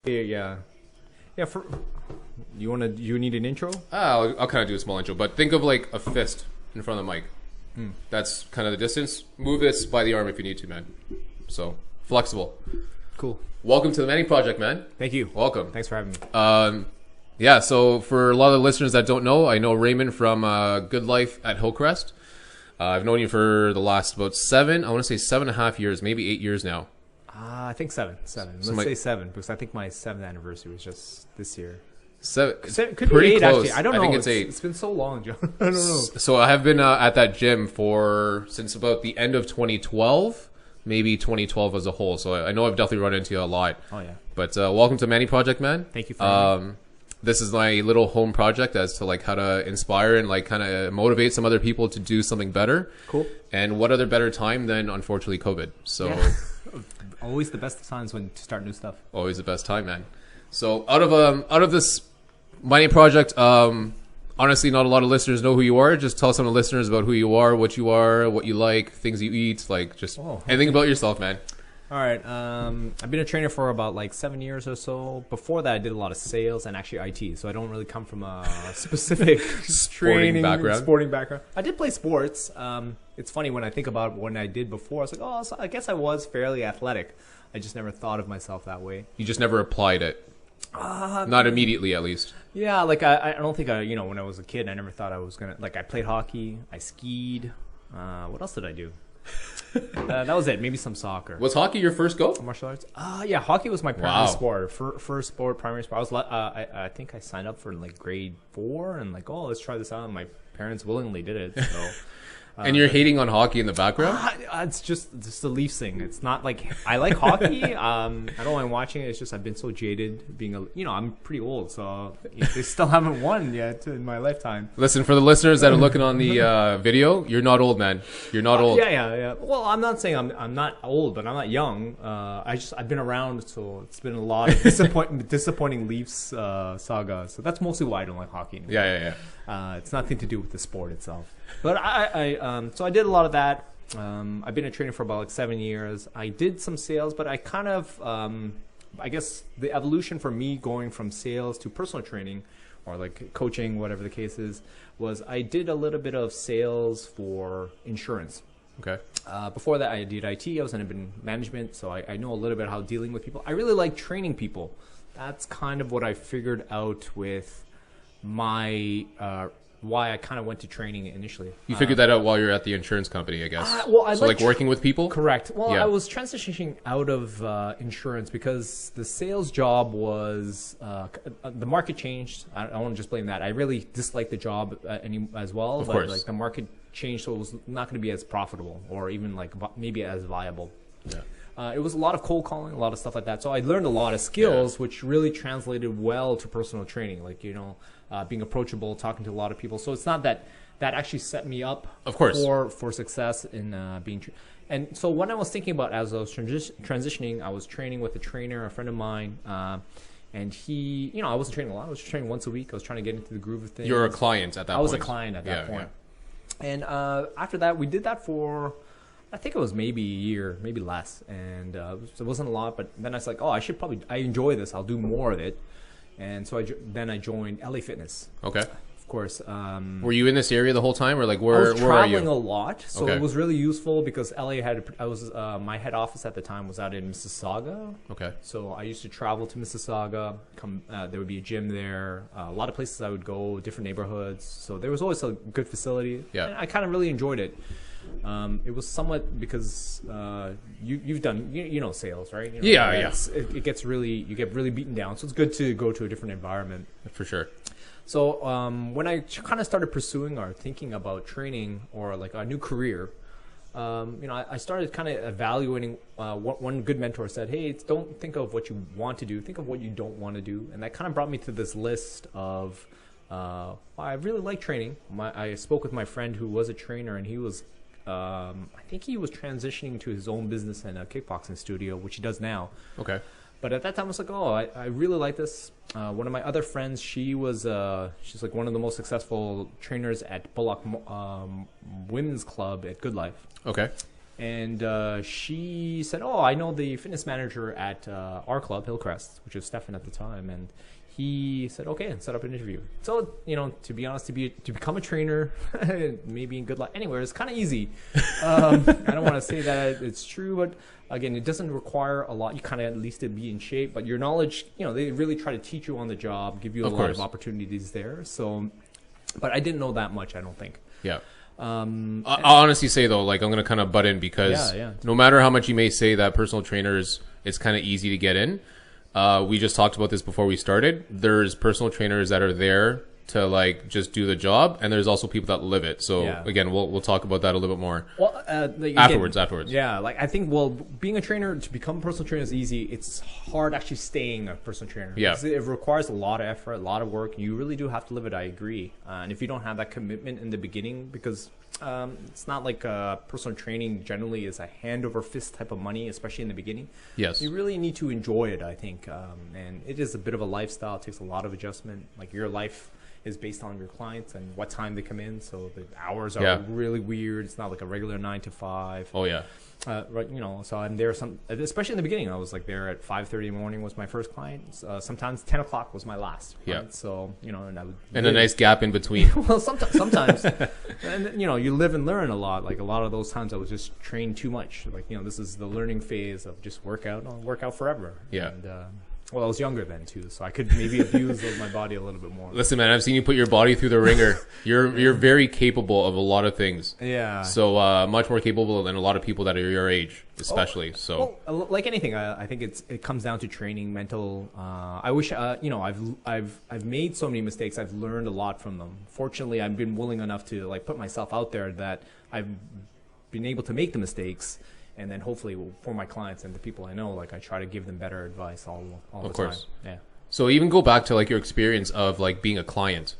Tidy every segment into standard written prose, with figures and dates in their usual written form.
Yeah. Yeah. You need an intro? I'll kind of do a small intro, but think of like a fist in front of the mic. That's kind of the distance. Move this by the arm if you need to, man. So flexible. Cool. Welcome to the Manny Project, man. Thank you. Welcome. Thanks for having me. Yeah, so for a lot of the listeners that don't know, I know Raymond from Goodlife at Hillcrest. I've known you for the last about 7.5 years, maybe 8 years now. I think seven. Let's say 7, because I think my 7th anniversary was just this year. Could be pretty 8, close. actually. I don't know. I think it's 8. It's been so long, John. I don't know. So I have been at that gym since about the end of 2012, maybe 2012 as a whole. So I know I've definitely run into you a lot. Oh, yeah. But welcome to Manny Project, man. Thank you for having me. This is my little home project as to like how to inspire and like kind of motivate some other people to do something better. Cool. And what other better time than unfortunately COVID? So always the best times to start new stuff. Always the best time, man. So out of this Manny Project, honestly, not a lot of listeners know who you are. Just tell some of the listeners about who you are, what you like, things you eat, like just anything about yourself, man. All right. I've been a trainer for about like 7 years or so. Before that, I did a lot of sales and actually IT. So I don't really come from a specific sporting background. I did play sports. It's funny when I think about when I did before. I was like, oh, so I guess I was fairly athletic. I just never thought of myself that way. You just never applied it. Not immediately, at least. Yeah, like I don't think when I was a kid, I never thought I was gonna I played hockey, I skied. What else did I do? That was it. Maybe some soccer. Was hockey your first go? Martial arts? Yeah, hockey was my primary sport. First sport, primary sport. I think I signed up for like grade 4 and like, let's try this out. And my parents willingly did it. So. And you're hating on hockey in the background? It's just the Leafs thing. It's not like I like hockey. I don't mind watching it. It's just I've been so jaded being I'm pretty old, so they still haven't won yet in my lifetime. Listen, for the listeners that are looking on the video, you're not old, man. You're not old. Yeah. Well, I'm not saying I'm not old, but I'm not young. I've been around, so it's been a lot of disappointing Leafs saga. So that's mostly why I don't like hockey anymore. Yeah. It's nothing to do with the sport itself. But so I did a lot of that. I've been a trainer for about like 7 years. I did some sales, but I kind of, I guess the evolution for me going from sales to personal training or like coaching, whatever the case is, was I did a little bit of sales for insurance. Okay. Before that, I did IT. I was in management, so I know a little bit how dealing with people. I really like training people. That's kind of what I figured out with my why I kind of went to training initially. You figured that out while you're at the insurance company, I guess. So like working with people? Correct. Well, yeah. I was transitioning out of insurance because the sales job was, the market changed. I don't want to just blame that. I really disliked the job as well. Of course. Like the market changed, so it was not going to be as profitable or even like maybe as viable. Yeah. It was a lot of cold calling, a lot of stuff like that. So I learned a lot of skills, which really translated well to personal training. Like, being approachable, talking to a lot of people. So it's not that actually set me up, of course, for success in being. And so what I was thinking about as I was transitioning, I was training with a trainer, a friend of mine, and he, I wasn't training a lot. I was training once a week. I was trying to get into the groove of things. You're a client at that point. I was a client at that point. Yeah. And after that, we did that for, I think it was maybe a year, maybe less. And it wasn't a lot, but then I was like, I enjoy this. I'll do more of it. And so then I joined LA Fitness. Okay. Of course. Were you in this area the whole time, or like where? I was traveling are you? a lot, so it was really useful because LA my head office at the time was out in Mississauga. Okay. So I used to travel to Mississauga. There would be a gym there. A lot of places I would go, different neighborhoods. So there was always a good facility. Yeah. And I kind of really enjoyed it. It was somewhat because you've done sales, right? It gets you get really beaten down, so it's good to go to a different environment. For sure. So when I kind of started pursuing or thinking about training or like a new career, I started kind of evaluating. One good mentor said, "Hey, don't think of what you want to do. Think of what you don't want to do," and that kind of brought me to this list of. I really like training. I spoke with my friend who was a trainer, and he was. I think he was transitioning to his own business and a kickboxing studio, which he does now. Okay. But at that time, I was like, I really like this. One of my other friends, she's like one of the most successful trainers at Bullock Women's Club at Goodlife. Okay. And she said, "Oh, I know the fitness manager at our club, Hillcrest, which was Stefan at the time." And he said, "Okay," and set up an interview. So, to be honest, to become a trainer, maybe in Goodlife, anywhere, is kind of easy. I don't want to say that it's true, but again, it doesn't require a lot. You kind of at least to be in shape, but your knowledge, they really try to teach you on the job, give you a lot of opportunities there. So, but I didn't know that much, I don't think. Yeah. I'll honestly say though, like I'm going to kind of butt in because no matter how much you may say that personal trainers, it's kind of easy to get in. We just talked about this before we started. There's personal trainers that are there to like just do the job, and there's also people that live it. So again, we'll talk about that a little bit more. Well, afterwards. Yeah, like I think being a trainer, to become a personal trainer is easy. It's hard actually staying a personal trainer. Yeah, it requires a lot of effort, a lot of work. You really do have to live it. I agree. And if you don't have that commitment in the beginning, because it's not like personal training generally is a hand over fist type of money, especially in the beginning. Yes. You really need to enjoy it, I think. And it is a bit of a lifestyle. It takes a lot of adjustment. Like your life is based on your clients and what time they come in. So the hours are really weird. It's not like a regular 9 to 5. Oh, yeah. Right, so I'm there especially in the beginning. I was like there at 5:30 in the morning was my first client. Sometimes 10 o'clock was my last. Right? Yeah. So and I would a nice gap in between. Well, sometimes, and you live and learn a lot. Like a lot of those times, I was just trained too much. Like this is the learning phase of just work out forever. Yeah. And, well, I was younger then too, so I could maybe abuse my body a little bit more. Listen, man, I've seen you put your body through the ringer. You're very capable of a lot of things. Yeah. So much more capable than a lot of people that are your age, especially. Well, like anything, I think it comes down to training, mental. I wish I've made so many mistakes. I've learned a lot from them. Fortunately, I've been willing enough to like put myself out there that I've been able to make the mistakes. And then hopefully for my clients and the people I know, like I try to give them better advice all the time. Yeah. So even go back to like your experience of like being a client.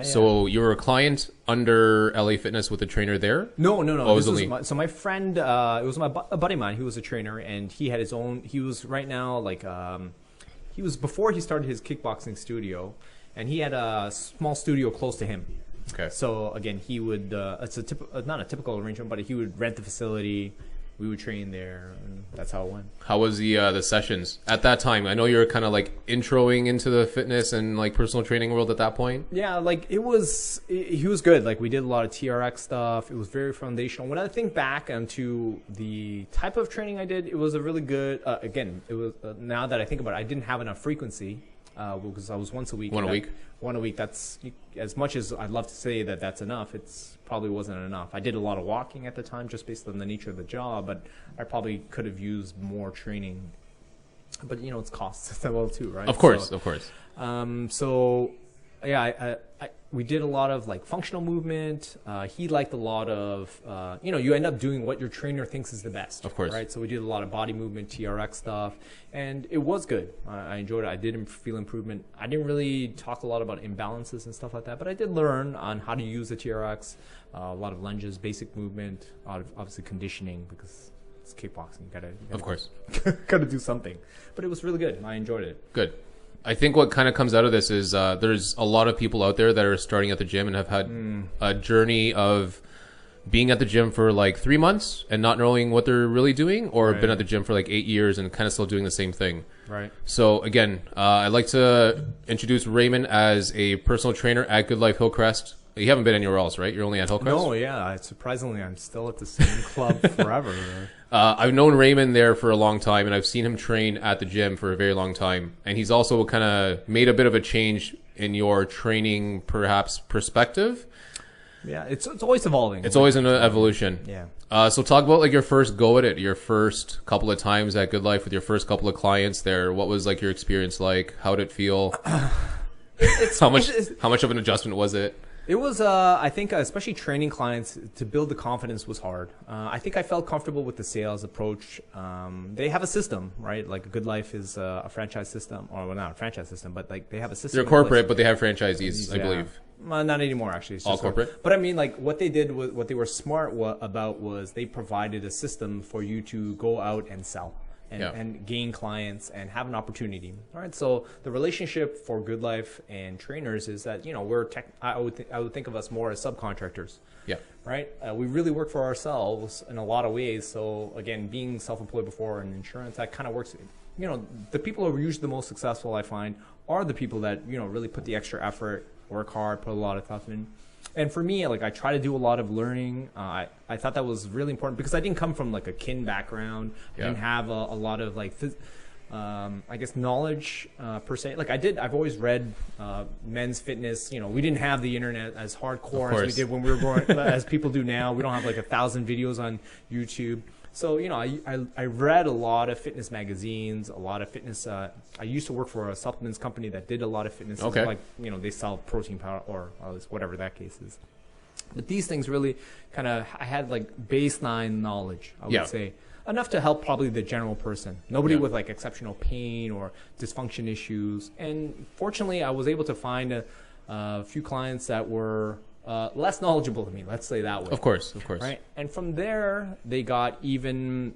So you were a client under LA Fitness with a trainer there? No. So my friend, it was a buddy of mine who was a trainer, and he had his own. He was right now like he was before he started his kickboxing studio, and he had a small studio close to him. Okay. So again, he would it's not a typical arrangement, but he would rent the facility. We would train there, and that's how it went. How was the sessions at that time? I know you were kind of like introing into the fitness and like personal training world at that point. Yeah, like he was good. Like we did a lot of TRX stuff. It was very foundational. When I think back onto the type of training I did, it was a really good. Again, it was now that I think about it, I didn't have enough frequency because I was once a week. One a week. That's as much as I'd love to say that that's enough. It's probably wasn't enough. I did a lot of walking at the time just based on the nature of the job, but I probably could have used more training. But it's costs as well too, right? Of course. So yeah, we did a lot of like functional movement. He liked a lot of, you end up doing what your trainer thinks is the best. Of course. Right. So we did a lot of body movement, TRX stuff, and it was good. I enjoyed it. I did feel improvement. I didn't really talk a lot about imbalances and stuff like that, but I did learn on how to use the TRX, a lot of lunges, basic movement, obviously conditioning because it's kickboxing. You gotta of course, gotta do something. But it was really good. I enjoyed it. Good. I think what kind of comes out of this is there's a lot of people out there that are starting at the gym and have had a journey of being at the gym for like 3 months and not knowing what they're really doing, or been at the gym for like 8 years and kind of still doing the same thing. Right. So again, I'd like to introduce Raymond as a personal trainer at Goodlife Hillcrest. You haven't been anywhere else, right? You're only at Hillcrest? No, yeah. Surprisingly, I'm still at the same club forever. I've known Raymond there for a long time, and I've seen him train at the gym for a very long time. And he's also kind of made a bit of a change in your training, perhaps, perspective. Yeah, it's always evolving. It's always an evolution. Yeah. So talk about like your first go at it, your first couple of times at Goodlife with your first couple of clients there. What was like your experience like? How did it feel? How much of an adjustment was it? It was, I think, especially training clients, to build the confidence was hard. I think I felt comfortable with the sales approach. They have a system, right? Like Goodlife is a franchise system, or well, not a franchise system, but like they have a system. They're corporate, but they have franchisees, I believe. Not anymore, actually. It's all corporate. But I mean, like what they did, what they were smart about was they provided a system for you to go out and sell. and gain clients and have an opportunity. All right. So the relationship for Goodlife and trainers is that, I would think of us more as subcontractors. Yeah. Right. We really work for ourselves in a lot of ways. So again, being self-employed before in insurance, that kind of works. The people who are usually the most successful, I find, are the people that, really put the extra effort, work hard, put a lot of stuff in. And for me, like, I try to do a lot of learning. I thought that was really important because I didn't come from like a kin background. I didn't have a lot of like, I guess, knowledge per se. Like I've always read men's fitness. We didn't have the internet as hardcore as we did when we were growing, as people do now. We don't have like 1,000 videos on YouTube. So, I read a lot of fitness magazines, a lot of fitness. I used to work for a supplements company that did a lot of fitness. Okay. Like, they sell protein powder or whatever that case is. But these things really I had like baseline knowledge, I would say. Enough to help probably the general person. Nobody with like exceptional pain or dysfunction issues. And fortunately, I was able to find a few clients that were less knowledgeable than me, let's say that way. Of course. Right. And from there, they got even,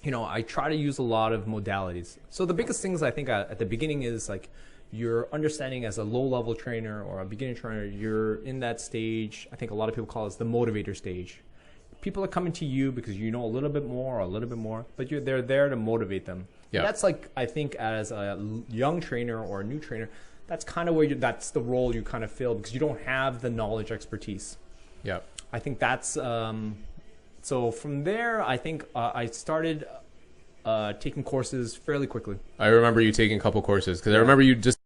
I try to use a lot of modalities. So the biggest things I think at the beginning is like your understanding as a low-level trainer or a beginner trainer, you're in that stage. I think a lot of people call it the motivator stage. People are coming to you because you know a little bit more, but they're there to motivate them. Yeah. That's like, I think as a young trainer or a new trainer, that's kind of where that's the role you kind of fill because you don't have the knowledge expertise. Yeah. I think that's, so from there, I think I started taking courses fairly quickly. I remember you taking a couple courses because I remember you just